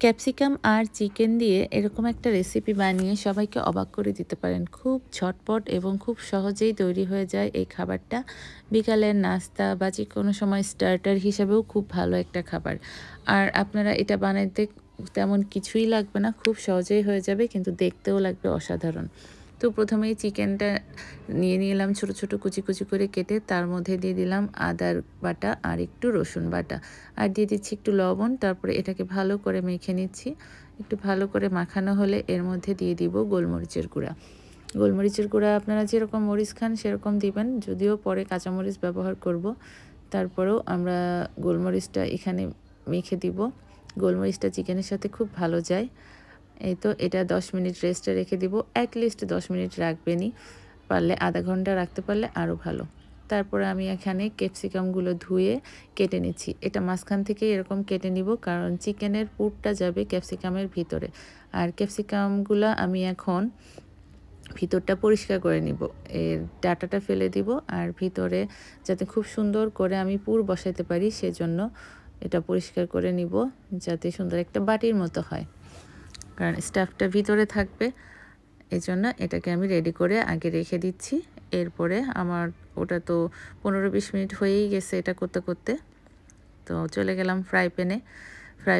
Capsicum আর chicken দিয়ে এরকম একটা রেসিপি বানিয়ে সবাইকে অবাক করে দিতে পারেন। খুব ঝটপট এবং খুব সহজেই তৈরি হয়ে যায় এই খাবারটা। বিকালের নাস্তা বা যেকোনো সময় স্টার্টার হিসেবেও খুব ভালো একটা খাবার। আর আপনারা এটা বানাইতে তেমন কিছুই লাগবে না, খুব সহজেই হয়ে যাবে, কিন্তু দেখতেও লাগবে অসাধারণ। তো প্রথমেই চিকেনটা নিয়ে নিলাম ছোট ছোট কুচি কুচি করে কেটে, তার মধ্যে দিয়ে দিলাম আদার বাটা আর একটু রসুন বাটা, আর দিয়ে দিচ্ছি একটু লবণ। তারপরে এটাকে ভালো করে মেখে নিচ্ছি। একটু ভালো করে মাখানো হলে এর মধ্যে দিয়ে দিব গোলমরিচের গুঁড়া। গোলমরিচের গুঁড়া আপনারা যেরকম মরিচ খান সেরকম দিবেন, যদিও পরে কাঁচামরিচ ব্যবহার করব। তারপরেও আমরা গোলমরিচটা এখানে মেখে দিব। গোলমরিচটা চিকেনের সাথে খুব ভালো যায়। এই তো এটা 10 মিনিট রেস্টে রেখে দিব। অ্যাটলিস্ট 10 মিনিট রাখবেনই, পারলে আধা ঘন্টা রাখতে পারলে আরও ভালো। তারপরে আমি এখানে ক্যাপসিকামগুলো ধুয়ে কেটে নিচ্ছি। এটা মাঝখান থেকে এরকম কেটে নিব, কারণ চিকেনের পুরটা যাবে ক্যাপসিকামের ভিতরে। আর ক্যাপসিকামগুলো আমি এখন ভিতরটা পরিষ্কার করে নিব, এর ডাটাটা ফেলে দিব, আর ভিতরে যাতে খুব সুন্দর করে আমি পুর বসাতে পারি সেজন্য এটা পরিষ্কার করে নিব, যাতে সুন্দর একটা বাটির মতো হয়, কারণ স্টাফটা ভিতরে থাকবে। এই জন্য এটাকে আমি রেডি করে আগে রেখে দিচ্ছি। এরপরে আমার ওটা তো 15-20 মিনিট হয়েই গেছে এটা করতে করতে। তো চলে গেলাম ফ্রাই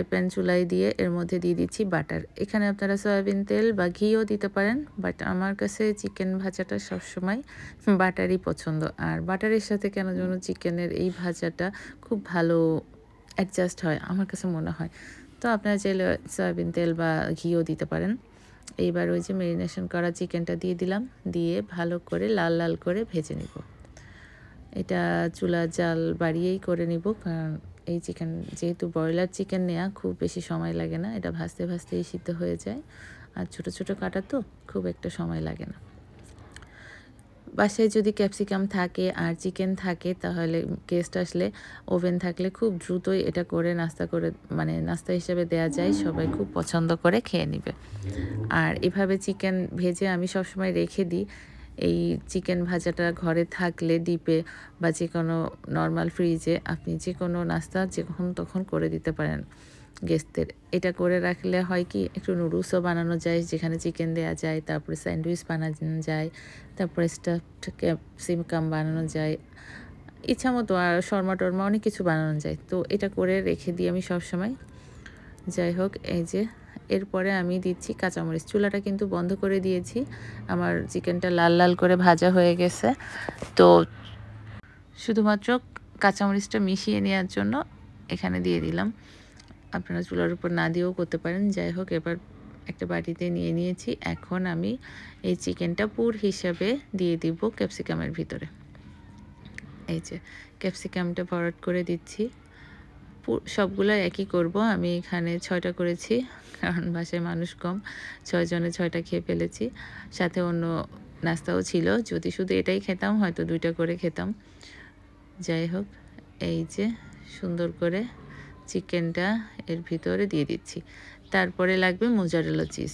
প্যান চুলায় দিয়ে এর মধ্যে দিয়ে দিচ্ছি বাটার। এখানে আপনারা সয়াবিন তেল বা ঘিও দিতে পারেন, বাট আমার কাছে চিকেন ভাজাটা সবসময় বাটারই পছন্দ। আর বাটারের সাথে কেন যেন চিকেনের এই ভাজাটা খুব ভালো অ্যাডজাস্ট হয় আমার কাছে মনে হয়। তো আপনারা চাইলে সয়াবিন তেল বা ঘিও দিতে পারেন। এইবার ওই যে ম্যারিনেশন করা চিকেনটা দিয়ে দিলাম, দিয়ে ভালো করে লাল লাল করে ভেজে নিব। এটা চুলা জাল বাড়িয়েই করে নিব, কারণ এই চিকেন যেহেতু ব্রয়লার চিকেন নেওয়া খুব বেশি সময় লাগে না, এটা ভাজতে ভাজতেই সিদ্ধ হয়ে যায়। আর ছোট ছোট কাটা তো খুব একটা সময় লাগে না। বাসায় যদি ক্যাপসিকাম থাকে আর চিকেন থাকে, তাহলে গেস্ট আসলে ওভেন থাকলে খুব দ্রুতই এটা করে নাস্তা হিসেবে দেয়া যায়, সবাই খুব পছন্দ করে খেয়ে নেবে। আর এভাবে চিকেন ভেজে আমি সবসময় রেখে দিই। এই চিকেন ভাজাটা ঘরে থাকলে ডিপে বা যে কোনো নর্মাল ফ্রিজে আপনি যে কোনো নাস্তা যখন তখন করে দিতে পারেন গেস্টদের। এটা করে রাখলে হয় কি, একটু নুডলসও বানানো যায় যেখানে চিকেন দেওয়া যায়, তারপরে স্যান্ডউইচ বানানো যায়, তারপরে স্টাফড ক্যাপসিকাম বানানো যায়, ইচ্ছা মতো আর শর্মা টর্মা অনেক কিছু বানানো যায়। তো এটা করে রেখে দিই আমি সবসময়। যাই হোক, এই যে এরপরে আমি দিচ্ছি কাঁচামরিচ। চুলাটা কিন্তু বন্ধ করে দিয়েছি, আমার চিকেনটা লাল লাল করে ভাজা হয়ে গেছে। তো শুধুমাত্র কাঁচামরিচটা মিশিয়ে নেওয়ার জন্য এখানে দিয়ে দিলাম। আপনারা চুলার উপর না দিয়েও করতে পারেন। যাই হোক, এবার একটা বাটিতে নিয়ে নিয়েছি। এখন আমি এই চিকেনটা পুর হিসাবে দিয়ে দিব ক্যাপসিকামের ভিতরে। এই যে ক্যাপসিকামটা ভরাট করে দিচ্ছি। সবগুলো একই করব। আমি এখানে 6টা করেছি, কারণ বাসায় মানুষ কম, 6 জনে 6টা খেয়ে ফেলেছি। সাথে অন্য নাস্তাও ছিল, যদি শুধু এটাই খেতাম হয়তো 2টা করে খেতাম। যাই হোক, এই যে সুন্দর করে চিকেনটা এর ভিতরে দিয়ে দিচ্ছি। তারপরে লাগবে মোজারেলা চিজ।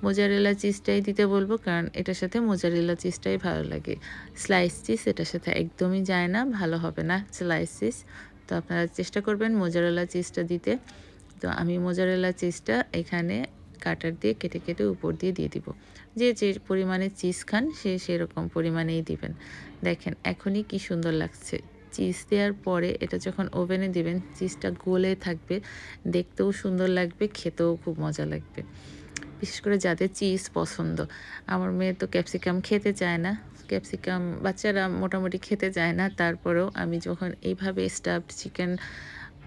মোজারেলা চিজটাই দিতে বলবো, কারণ এটার সাথে মোজারেলা চিজটাই ভালো লাগে। স্লাইস চিজ এটার সাথে একদমই যায় না, ভালো হবে না স্লাইস চিজ। তো আপনারা চেষ্টা করবেন মোজারেলা চিজটা দিতে। তো আমি মোজারেলা চিজটা এখানে কাটার দিয়ে কেটে কেটে উপর দিয়ে দিয়ে দিব। যে যে পরিমাণে চিজ খান সে সেরকম পরিমাণেই দিবেন। দেখেন এখনই কি সুন্দর লাগছে। চিজ দেওয়ার পরে এটা যখন ওভেনে দিবেন, চিজটা গলে থাকবে, দেখতেও সুন্দর লাগবে, খেতেও খুব মজা লাগবে। বিশেষ করে যাদের চিজ পছন্দ। আমার মেয়ে তো ক্যাপসিকাম খেতে চায় না, ক্যাপসিকাম বাচ্চারা মোটামুটি খেতে চায় না, তারপরেও আমি যখন এইভাবে স্টাফড চিকেন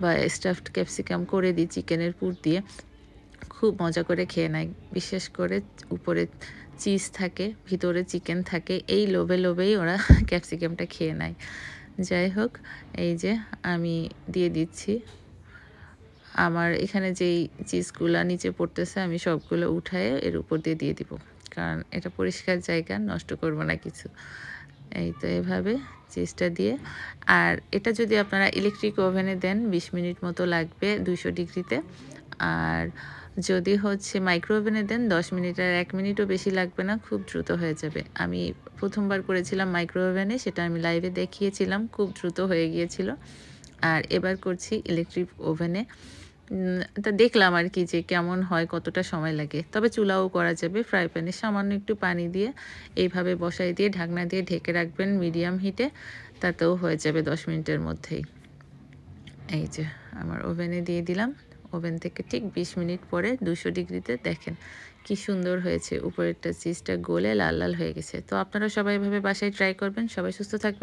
বা স্টাফড ক্যাপসিকাম করে দিই চিকেনের পুর দিয়ে, খুব মজা করে খেয়ে নেয়। বিশেষ করে উপরে চিজ থাকে, ভিতরে চিকেন থাকে, এই লোভে লোভেই ওরা ক্যাপসিকামটা খেয়ে নেয়। যাই হোক, এই যে আমি দিয়ে দিচ্ছি। আমার এখানে যেই চিজগুলো নিচে পড়তেছে আমি সবগুলো উঠায়ে এর উপর দিয়ে দিয়ে দিব, কারণ এটা পরিষ্কার জায়গা, নষ্ট করব না কিছু। এই তো এভাবে চিজটা দিয়ে, আর এটা যদি আপনারা ইলেকট্রিক ওভেনে দেন 20 মিনিট মতো লাগবে 200 ডিগ্রিতে। আর যদি হচ্ছে মাইক্রো ওভেনে দেন 10 মিনিট, আর 1 মিনিটও বেশি লাগবে না, খুব দ্রুত হয়ে যাবে। আমি প্রথমবার করেছিলাম মাইক্রো ওভেনে, সেটা আমি লাইভে দেখিয়েছিলাম, খুব দ্রুত হয়ে গিয়েছিল। আর এবার করছি ইলেকট্রিক ওভেনে, তা দেখলাম আর কি যে কেমন হয়, কতটা সময় লাগে। তবে চুলাও করা যাবে। ফ্রাই প্যানে সামান্য একটু পানি দিয়ে এইভাবে বসাই দিয়ে ঢাকনা দিয়ে ঢেকে রাখবেন মিডিয়াম হিটে। তাতেও হয়ে যাবে ১০ মিনিটের মধ্যেই। এই যে আমার ওভেনে দিয়ে দিলাম। ওভেন থেকে ঠিক ২০ মিনিট পরে ২০০ ডিগ্রিতে দেখেন কি সুন্দর হয়েছে। উপরেরটা চিজটা গলে লাল, লাল হয়ে গেছে। তো আপনারা সবাই এভাবে বাসায় ট্রাই করবেন। সবাই সুস্থ থাকবেন।